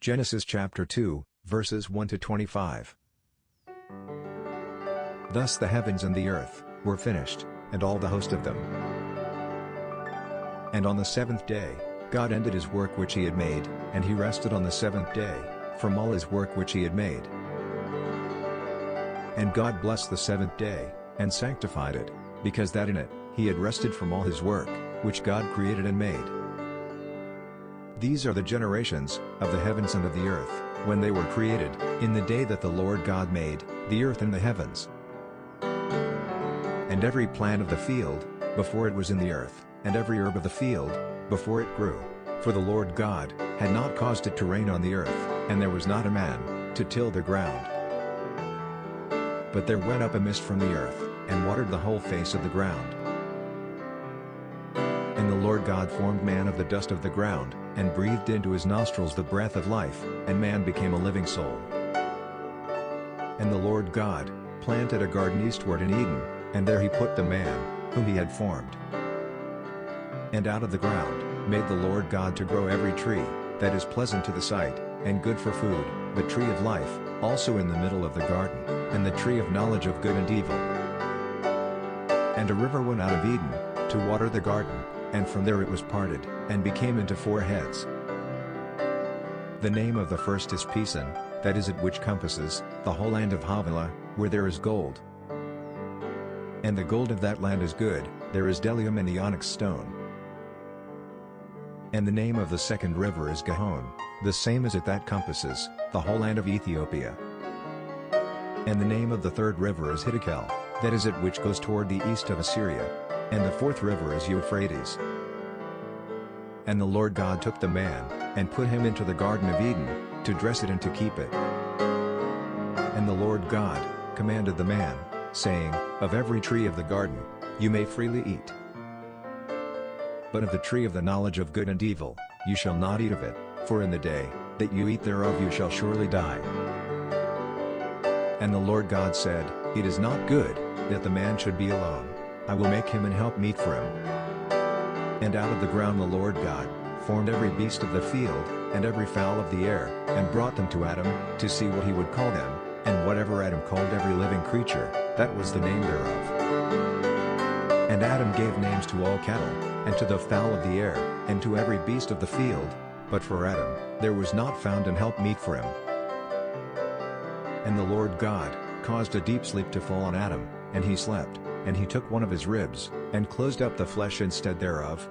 Genesis chapter 2, verses 1 to 25. Thus the heavens and the earth were finished, and all the host of them. And on the seventh day, God ended his work which he had made, and he rested on the seventh day, from all his work which he had made. And God blessed the seventh day, and sanctified it, because that in it, he had rested from all his work, which God created and made. These are the generations of the heavens and of the earth, when they were created, in the day that the Lord God made the earth and the heavens. And every plant of the field, before it was in the earth, and every herb of the field, before it grew, for the Lord God had not caused it to rain on the earth, and there was not a man to till the ground. But there went up a mist from the earth, and watered the whole face of the ground. And the Lord God formed man of the dust of the ground, and breathed into his nostrils the breath of life, and man became a living soul. And the Lord God planted a garden eastward in Eden, and there he put the man whom he had formed. And out of the ground made the Lord God to grow every tree that is pleasant to the sight, and good for food, the tree of life also in the middle of the garden, and the tree of knowledge of good and evil. And a river went out of Eden to water the garden, and from there it was parted, and became into four heads. The name of the first is Pison, that is it which compasses the whole land of Havilah, where there is gold. And the gold of that land is good, there is bdellium and the onyx stone. And the name of the second river is Gihon, the same as it that compasses the whole land of Ethiopia. And the name of the third river is Hiddekel, that is it which goes toward the east of Assyria. And the fourth river is Euphrates. And the Lord God took the man, and put him into the garden of Eden, to dress it and to keep it. And the Lord God commanded the man, saying, Of every tree of the garden you may freely eat. But of the tree of the knowledge of good and evil, you shall not eat of it, for in the day that you eat thereof you shall surely die. And the Lord God said, It is not good that the man should be alone. I will make him an helpmeet for him. And out of the ground the Lord God formed every beast of the field, and every fowl of the air, and brought them to Adam, to see what he would call them, and whatever Adam called every living creature, that was the name thereof. And Adam gave names to all cattle, and to the fowl of the air, and to every beast of the field, but for Adam there was not found an helpmeet for him. And the Lord God caused a deep sleep to fall on Adam, and he slept. And he took one of his ribs, and closed up the flesh instead thereof.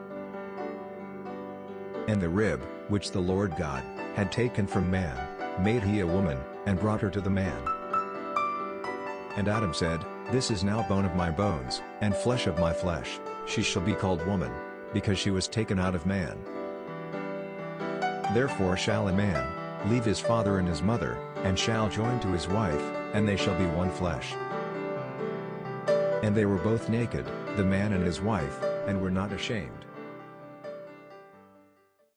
And the rib, which the Lord God had taken from man, made he a woman, and brought her to the man. And Adam said, This is now bone of my bones, and flesh of my flesh, she shall be called woman, because she was taken out of man. Therefore shall a man leave his father and his mother, and shall join to his wife, and they shall be one flesh. And they were both naked, the man and his wife, and were not ashamed.